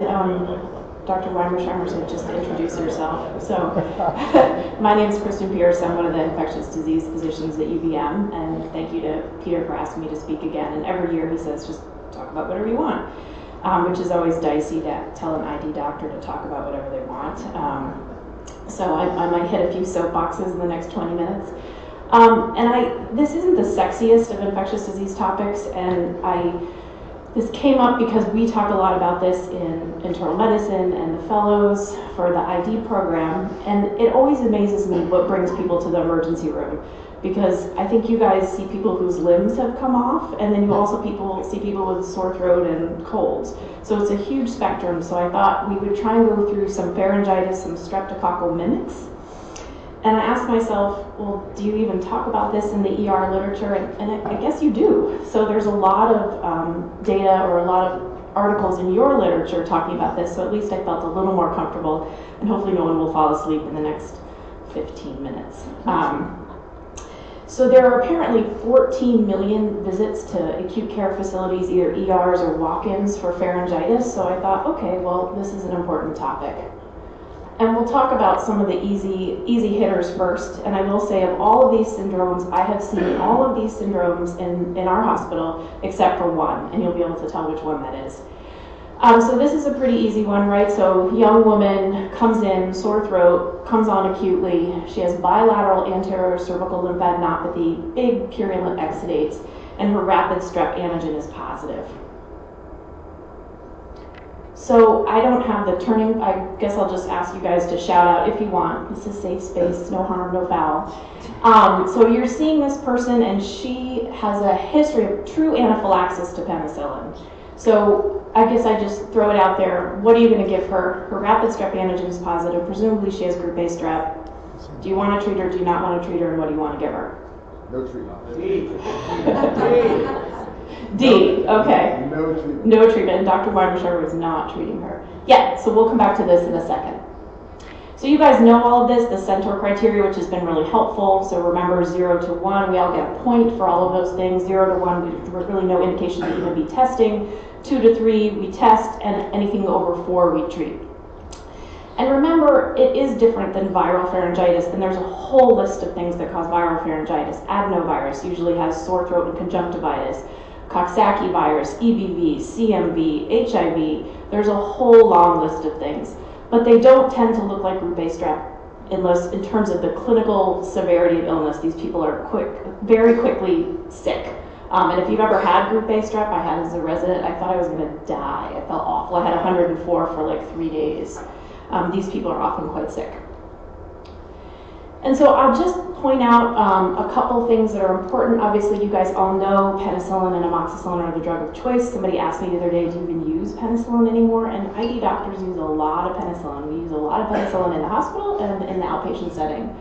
Dr. Weimersheimer said just to introduce herself. So, my name is Kristen Pierce. I'm one of the infectious disease physicians at UVM, and thank you to Peter for asking me to speak again. And every year he says, just talk about whatever you want, which is always dicey to tell an ID doctor to talk about whatever they want. So I might hit a few soapboxes in the next 20 minutes. This isn't the sexiest of infectious disease topics, and this came up because we talk a lot about this in internal medicine and the fellows for the ID program, and it always amazes me what brings people to the emergency room, because I think you guys see people whose limbs have come off, and then you also see people with sore throat and colds. So it's a huge spectrum, so I thought we would try and go through some pharyngitis, some streptococcal mimics. And I asked myself, well, do you even talk about this in the ER literature? And I guess you do. So there's a lot of data or a lot of articles in your literature talking about this, so at least I felt a little more comfortable, and hopefully no one will fall asleep in the next 15 minutes. So there are apparently 14 million visits to acute care facilities, either ERs or walk-ins for pharyngitis, so I thought, okay, well, this is an important topic. And we'll talk about some of the easy hitters first. And I will say, of all of these syndromes, I have seen all of these syndromes in our hospital except for one, and you'll be able to tell which one that is. So this is a pretty easy one, right? So young woman comes in, sore throat, comes on acutely. She has bilateral anterior cervical lymphadenopathy, big purulent exudates, and her rapid strep antigen is positive. So I don't have the turning, I guess I'll just ask you guys to shout out if you want. This is safe space, no harm, no foul. So you're seeing this person, and she has a history of true anaphylaxis to penicillin. So I guess I just throw it out there. What are you going to give her? Her rapid strep antigen is positive. Presumably she has group A strep. Do you want to treat her? Do you not want to treat her? And what do you want to give her? No treatment. D, okay. No treatment. No treatment, and Dr. Weimersheimer was not treating her. Yeah, so we'll come back to this in a second. So you guys know all of this, the Centaur criteria, which has been really helpful. So remember 0 to 1, we all get a point for all of those things. 0 to 1, there's really no indication to even be testing. 2 to 3, we test, and anything over 4, we treat. And remember, it is different than viral pharyngitis, and there's a whole list of things that cause viral pharyngitis. Adenovirus usually has sore throat and conjunctivitis. Coxsackie virus, EBV, CMV, HIV, there's a whole long list of things. But they don't tend to look like group A strep unless, in terms of the clinical severity of illness, these people are very quickly sick. And if you've ever had group A strep, I had as a resident, I thought I was gonna die. I felt awful. I had 104 for like 3 days. These people are often quite sick. And so I'll just point out a couple things that are important. Obviously, you guys all know penicillin and amoxicillin are the drug of choice. Somebody asked me the other day, do you even use penicillin anymore? And ID doctors use a lot of penicillin. We use a lot of penicillin in the hospital and in the outpatient setting.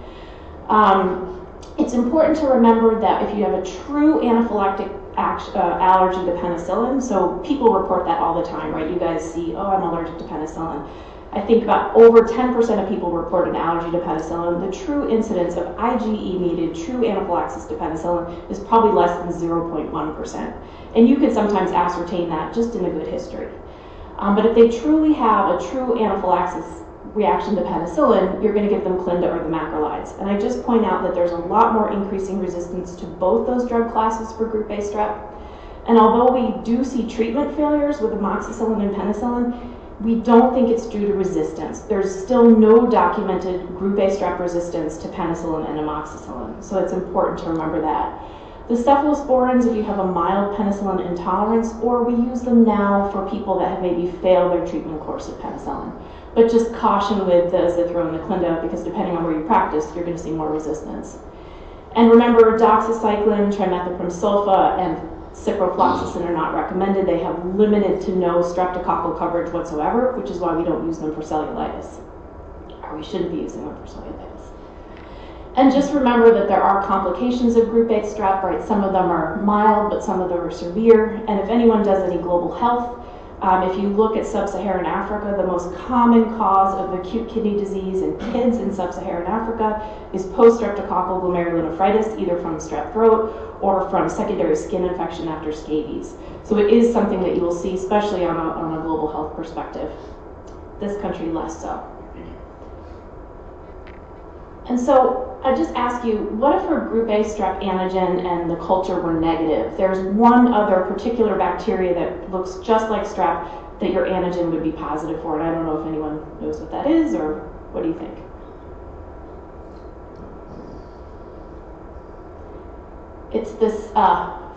It's important to remember that if you have a true anaphylactic allergy to penicillin, so people report that all the time, right? You guys see, oh, I'm allergic to penicillin. I think about over 10% of people report an allergy to penicillin. The true incidence of IgE-mediated true anaphylaxis to penicillin is probably less than 0.1%. And you can sometimes ascertain that just in a good history. But if they truly have a true anaphylaxis reaction to penicillin, you're going to give them Clinda or the macrolides. And I just point out that there's a lot more increasing resistance to both those drug classes for group A strep. And although we do see treatment failures with amoxicillin and penicillin, we don't think it's due to resistance. There's still no documented group A strep resistance to penicillin and amoxicillin, so it's important to remember that. The cephalosporins, if you have a mild penicillin intolerance, or we use them now for people that have maybe failed their treatment course of penicillin. But just caution with the azithro and the Clinda, because depending on where you practice, you're going to see more resistance. And remember, doxycycline, trimethoprim sulfa, and ciprofloxacin are not recommended. They have limited to no streptococcal coverage whatsoever, which is why we don't use them for cellulitis, or we shouldn't be using them for cellulitis. And just remember that there are complications of group A strep, right? Some of them are mild, but some of them are severe. And if anyone does any global health, if you look at sub-Saharan Africa, the most common cause of acute kidney disease in kids in sub-Saharan Africa is post-streptococcal glomerulonephritis, either from strep throat or from secondary skin infection after scabies. So it is something that you will see, especially on a global health perspective. This country less so. And so I just ask you, what if her group A strep antigen and the culture were negative? There's one other particular bacteria that looks just like strep that your antigen would be positive for, and I don't know if anyone knows what that is, or what do you think? It's this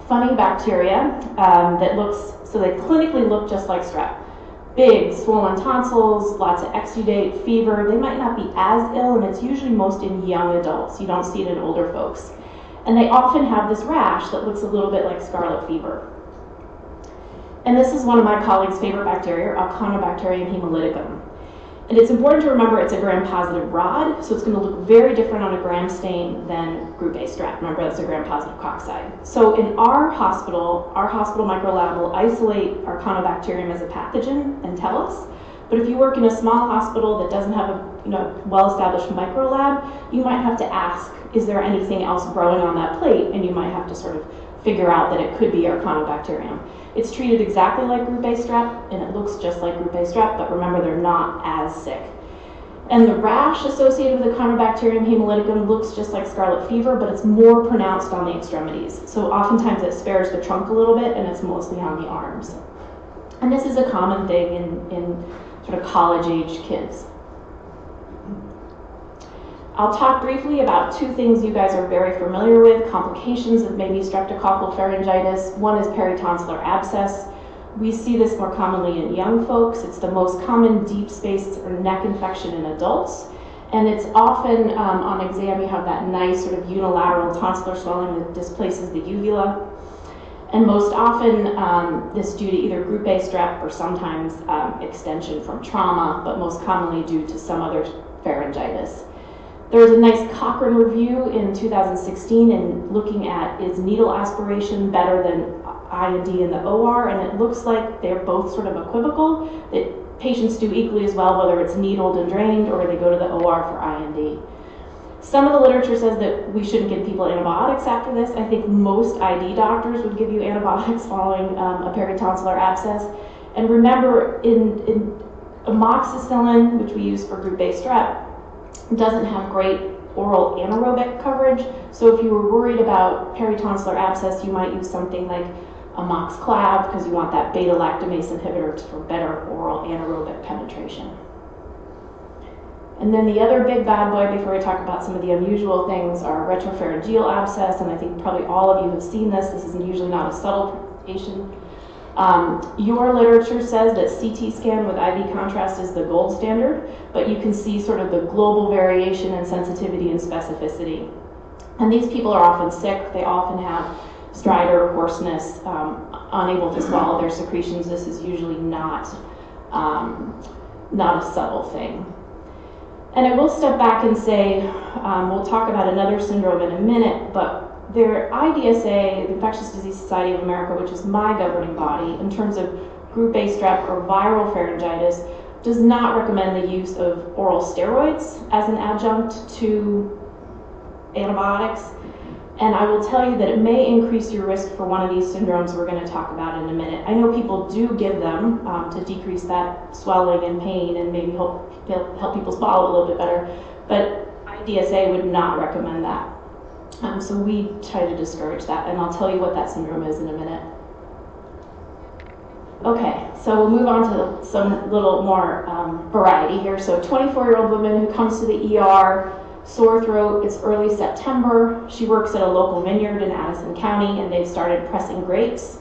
funny bacteria that looks, so they clinically look just like strep. Big, swollen tonsils, lots of exudate, fever. They might not be as ill, and it's usually most in young adults. You don't see it in older folks. And they often have this rash that looks a little bit like scarlet fever. And this is one of my colleagues' favorite bacteria, Acanibacterium hemolyticum. And it's important to remember it's a gram-positive rod, so it's going to look very different on a gram stain than group A strep. Remember, that's a gram-positive cocci. So in our hospital microlab will isolate Acanibacterium as a pathogen and tell us. But if you work in a small hospital that doesn't have a well-established microlab, you might have to ask, is there anything else growing on that plate? And you might have to sort of figure out that it could be Acanibacterium. It's treated exactly like group A strep, and it looks just like group A strep, but remember, they're not as sick. And the rash associated with Acanibacterium hemolyticum looks just like scarlet fever, but it's more pronounced on the extremities. So oftentimes it spares the trunk a little bit, and it's mostly on the arms. And this is a common thing in sort of college-age kids. I'll talk briefly about two things you guys are very familiar with, complications of maybe streptococcal pharyngitis. One is peritonsillar abscess. We see this more commonly in young folks. It's the most common deep space or neck infection in adults. And it's often, on exam, you have that nice sort of unilateral tonsillar swelling that displaces the uvula. And most often, this is due to either group A strep or sometimes extension from trauma, but most commonly due to some other pharyngitis. There was a nice Cochrane review in 2016 in looking at, is needle aspiration better than IND in the OR, and it looks like they're both sort of equivocal, that patients do equally as well whether it's needled and drained or they go to the OR for IND. Some of the literature says that we shouldn't give people antibiotics after this. I think most ID doctors would give you antibiotics following a peritonsillar abscess. And remember, in amoxicillin, which we use for group A strep, doesn't have great oral anaerobic coverage. So if you were worried about peritonsillar abscess, you might use something like amoxiclav because you want that beta-lactamase inhibitor for better oral anaerobic penetration. And then the other big bad boy, before we talk about some of the unusual things, are retropharyngeal abscess, and I think probably all of you have seen this. This is usually not a subtle presentation. Your literature says that CT scan with IV contrast is the gold standard, but you can see sort of the global variation in sensitivity and specificity. And these people are often sick. They often have stridor, hoarseness, unable to swallow their secretions. This is usually not a subtle thing. And I will step back and say, we'll talk about another syndrome in a minute, but their IDSA, the Infectious Disease Society of America, which is my governing body, in terms of group A strep or viral pharyngitis, does not recommend the use of oral steroids as an adjunct to antibiotics. And I will tell you that it may increase your risk for one of these syndromes we're going to talk about in a minute. I know people do give them to decrease that swelling and pain and maybe help people swallow a little bit better, but IDSA would not recommend that. So we try to discourage that, and I'll tell you what that syndrome is in a minute. Okay, so we'll move on to some little more variety here. So 24-year-old woman who comes to the ER, sore throat, it's early September. She works at a local vineyard in Addison County, and they've started pressing grapes.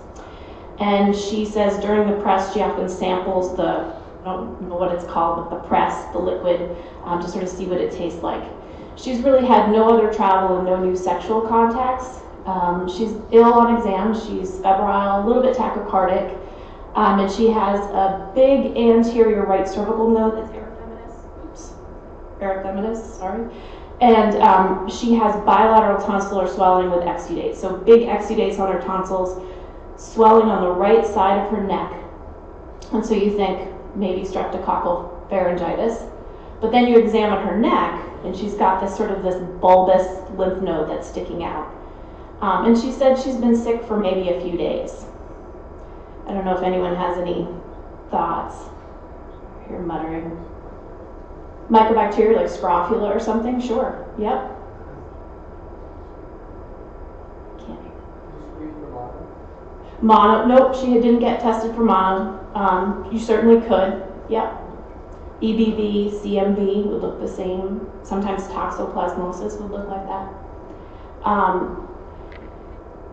And she says during the press, she often samples the, I don't know what it's called, but the press, the liquid, to sort of see what it tastes like. She's really had no other travel and no new sexual contacts. She's ill on exam. She's febrile, a little bit tachycardic, and she has a big anterior right cervical node that's erythematous, sorry. And she has bilateral tonsillar swelling with exudates. So big exudates on her tonsils, swelling on the right side of her neck. And so you think maybe streptococcal pharyngitis. But then you examine her neck, and she's got this sort of this bulbous lymph node that's sticking out. And she said she's been sick for maybe a few days. I don't know if anyone has any thoughts. I hear muttering. Mycobacteria like Scrofula or something? Sure. Yep. Mono, nope, she didn't get tested for mono. You certainly could, yep. EBV, CMV would look the same. Sometimes toxoplasmosis would look like that.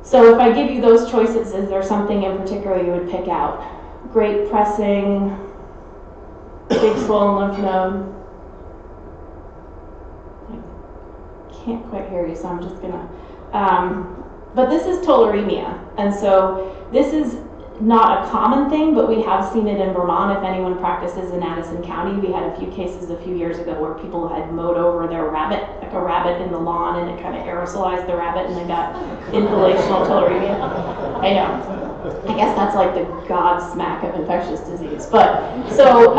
So if I give you those choices, is there something in particular you would pick out? Great pressing, big swollen lymph node. I can't quite hear you, so I'm just gonna, but this is tularemia, and so this is not a common thing, but we have seen it in Vermont. If anyone practices in Addison County, we had a few cases a few years ago where people had mowed over their rabbit, like a rabbit in the lawn, and it kind of aerosolized the rabbit, and they got inhalational tularemia. I know. I guess that's like the godsmack of infectious disease. But so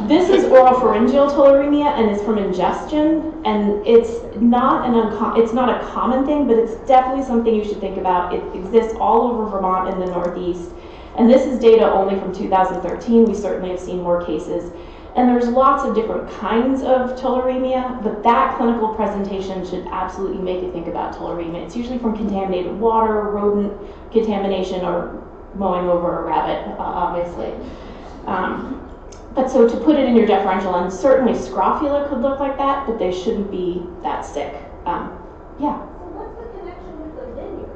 this is oropharyngeal tularemia, and it's from ingestion, and it's not a common thing, but it's definitely something you should think about. It exists all over Vermont and the Northeast, and this is data only from 2013. We certainly have seen more cases, and there's lots of different kinds of tularemia, but that clinical presentation should absolutely make you think about tularemia. It's usually from contaminated water, rodent contamination, or mowing over a rabbit, obviously. But so to put it in your deferential, and certainly Scrofula could look like that, but they shouldn't be that sick. Yeah? So what's the connection with the vineyard?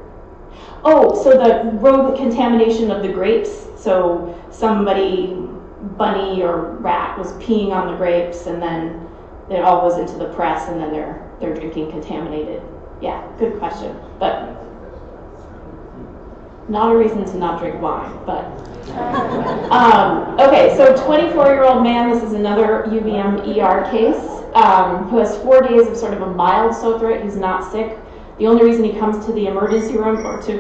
Oh, so the rodent contamination of the grapes. So somebody, bunny or rat, was peeing on the grapes, and then it all goes into the press, and then they're drinking contaminated. Yeah, good question. But not a reason to not drink wine, but. Okay, so 24-year-old man, this is another UVM ER case, who has 4 days of sort of a mild sore throat. He's not sick. The only reason he comes to the emergency room, or to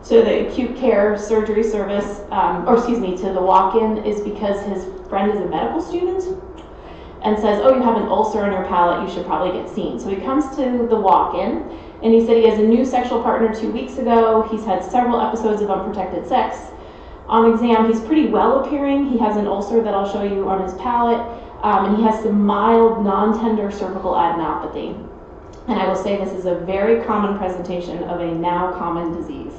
the acute care surgery service, to the walk-in, is because his friend is a medical student and says, oh, you have an ulcer on your palate, you should probably get seen. So he comes to the walk-in, and he said he has a new sexual partner 2 weeks ago. He's had several episodes of unprotected sex. On exam, he's pretty well appearing. He has an ulcer that I'll show you on his palate, and he has some mild, non-tender cervical adenopathy. And I will say this is a very common presentation of a now common disease.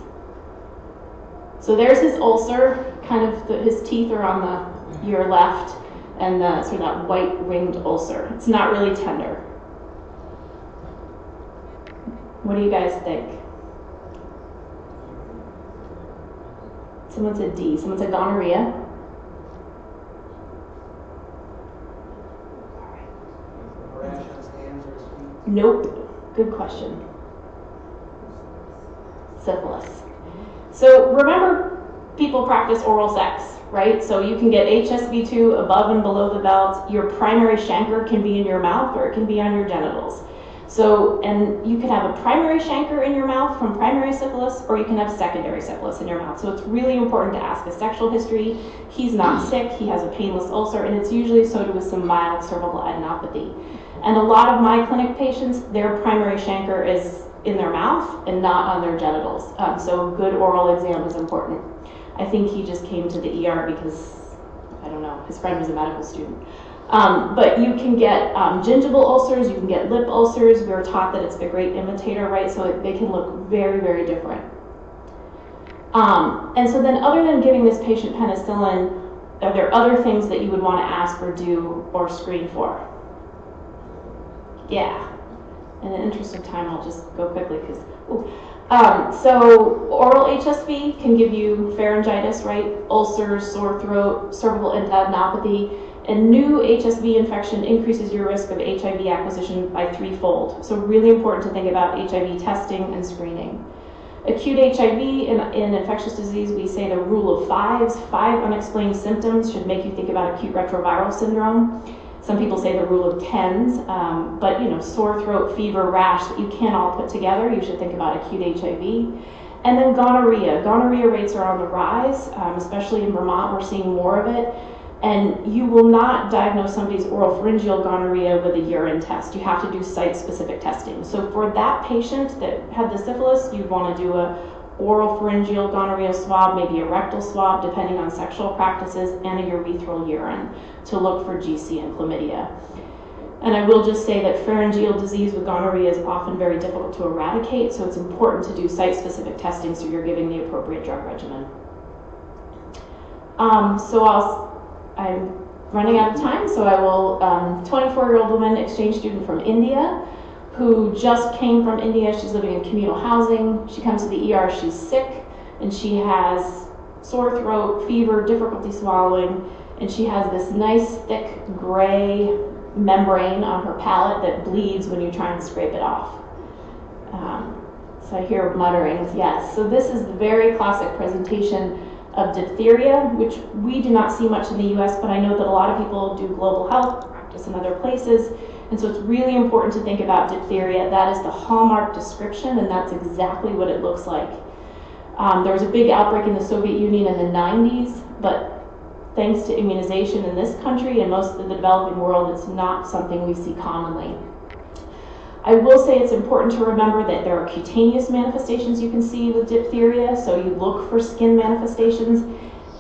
So there's his ulcer, kind of his teeth are on your left, and sort of that white ringed ulcer. It's not really tender. What do you guys think? Someone said D. Someone said gonorrhea. Nope. Good question. Syphilis. So remember, people practice oral sex, right? So you can get HSV2 above and below the belt. Your primary chancre can be in your mouth, or it can be on your genitals. So, and you can have a primary chancre in your mouth from primary syphilis, or you can have secondary syphilis in your mouth. So it's really important to ask a sexual history. He's not sick, he has a painless ulcer, and it's usually associated with some mild cervical adenopathy. And a lot of my clinic patients, their primary chancre is in their mouth and not on their genitals. So good oral exam is important. I think he just came to the ER because, I don't know, his friend was a medical student. But you can get gingival ulcers, you can get lip ulcers. We were taught that it's the great imitator, right? So they can look very, very different. And so then other than giving this patient penicillin, are there other things that you would want to ask or do or screen for? Yeah. In the interest of time, I'll just go quickly because, so oral HSV can give you pharyngitis, right? Ulcers, sore throat, cervical adenopathy. And new HSV infection increases your risk of HIV acquisition by 3-fold. So really important to think about HIV testing and screening. Acute HIV, in infectious disease, we say the rule of fives. 5 unexplained symptoms should make you think about acute retroviral syndrome. Some people say the rule of 10s, but sore throat, fever, rash that you can't all put together, you should think about acute HIV. And then gonorrhea. Gonorrhea rates are on the rise, especially in Vermont, we're seeing more of it. And you will not diagnose somebody's oropharyngeal gonorrhea with a urine test. You have to do site-specific testing. So for that patient that had the syphilis, you'd want to do a oropharyngeal gonorrhea swab, maybe a rectal swab, depending on sexual practices, and a urethral urine to look for GC and chlamydia. And I will just say that pharyngeal disease with gonorrhea is often very difficult to eradicate, so it's important to do site-specific testing so you're giving the appropriate drug regimen. I'm running out of time, so I will, 24-year-old woman, exchange student from India, who just came from India. She's living in communal housing. She comes to the ER, she's sick, and she has sore throat, fever, difficulty swallowing, and she has this nice, thick, gray membrane on her palate that bleeds when you try and scrape it off. So I hear mutterings, yes. So this is the very classic presentation of diphtheria, which we do not see much in the US, but I know that a lot of people do global health practice in other places, and so it's really important to think about diphtheria. That is the hallmark description, and that's exactly what it looks like. There was a big outbreak in the Soviet Union in the 90s, but thanks to immunization in this country and most of the developing world, it's not something we see commonly. I will say it's important to remember that there are cutaneous manifestations you can see with diphtheria, so you look for skin manifestations,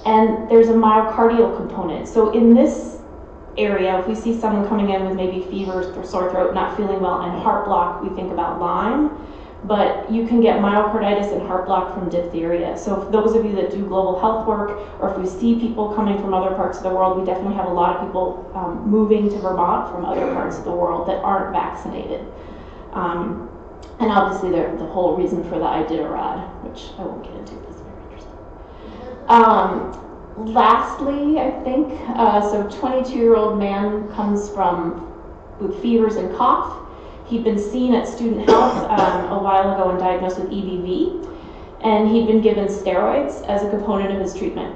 and there's a myocardial component. So in this area, if we see someone coming in with maybe fever or sore throat, not feeling well, and heart block, we think about Lyme, but you can get myocarditis and heart block from diphtheria. So for those of you that do global health work, or if we see people coming from other parts of the world, we definitely have a lot of people moving to Vermont from other parts of the world that aren't vaccinated. And obviously the whole reason for the Iditarod, which I won't get into because it's very interesting. Lastly, I think, so 22-year-old man comes with fevers and cough. He'd been seen at Student Health a while ago and diagnosed with EBV, and he'd been given steroids as a component of his treatment.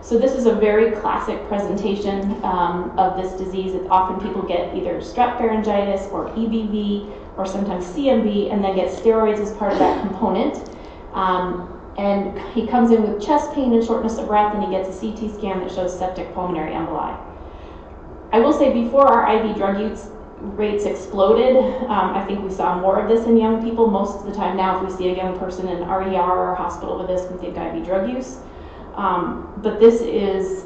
So this is a very classic presentation of this disease. It's often people get either strep pharyngitis or EBV or sometimes CMV and then get steroids as part of that component. And he comes in with chest pain and shortness of breath, and he gets a CT scan that shows septic pulmonary emboli. I will say before our IV drug use rates exploded, I think we saw more of this in young people. Most of the time now, if we see a young person in RER or hospital with this, we think IV drug use. But this is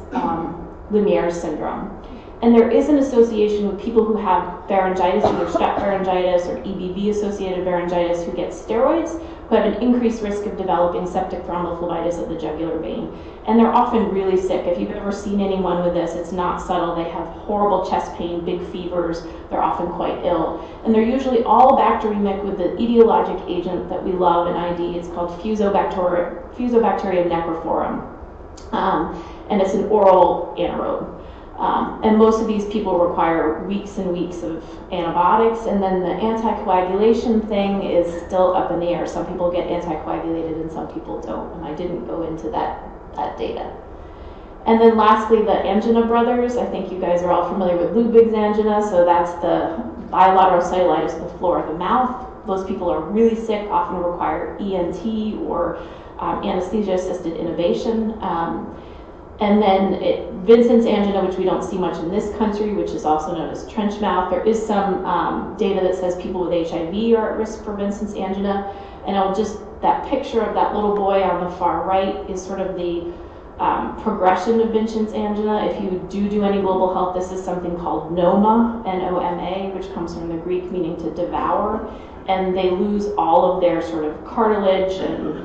Lemierre's syndrome. And there is an association with people who have pharyngitis, either strep pharyngitis or EBV-associated pharyngitis, who get steroids, who have an increased risk of developing septic thrombophlebitis of the jugular vein. And they're often really sick. If you've ever seen anyone with this, it's not subtle. They have horrible chest pain, big fevers. They're often quite ill. And they're usually all bacteremic with the etiologic agent that we love in ID. It's called Fusobacterium necrophorum. And it's an oral anaerobe. And most of these people require weeks and weeks of antibiotics, and then the anticoagulation thing is still up in the air. Some people get anticoagulated and some people don't, and I didn't go into that data. And then lastly, the angina brothers. I think you guys are all familiar with Ludwig's angina, so that's the bilateral cellulitis of the floor of the mouth. Those people are really sick, often require ENT or anesthesia-assisted intubation. And then Vincent's angina, which we don't see much in this country, which is also known as trench mouth. There is some data that says people with HIV are at risk for Vincent's angina. And that picture of that little boy on the far right is sort of the progression of Vincent's angina. If you do any global health, this is something called noma, N-O-M-A, which comes from the Greek meaning to devour. And they lose all of their sort of cartilage and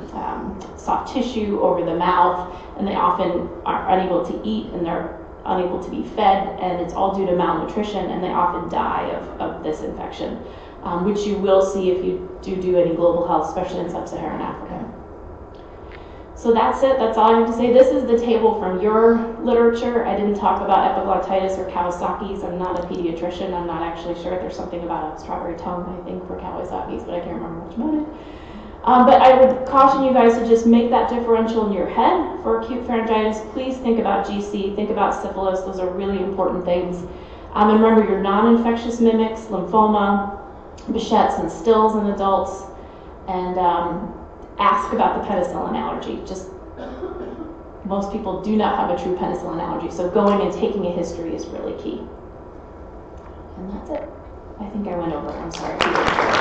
soft tissue over the mouth, and they often are unable to eat and they're unable to be fed, and it's all due to malnutrition, and they often die of this infection, which you will see if you do any global health, especially in sub-Saharan Africa. So that's it. That's all I have to say. This is the table from your literature. I didn't talk about epiglottitis or Kawasaki's. I'm not a pediatrician. I'm not actually sure. There's something about a strawberry tongue, I think, for Kawasaki's, but I can't remember much about it. But I would caution you guys to just make that differential in your head for acute pharyngitis. Please think about GC, think about syphilis. Those are really important things. And remember your non-infectious mimics, lymphoma, Behçet's and Still's in adults, and ask about the penicillin allergy. Just most people do not have a true penicillin allergy. So going and taking a history is really key. And that's it. I think I went over. I'm sorry.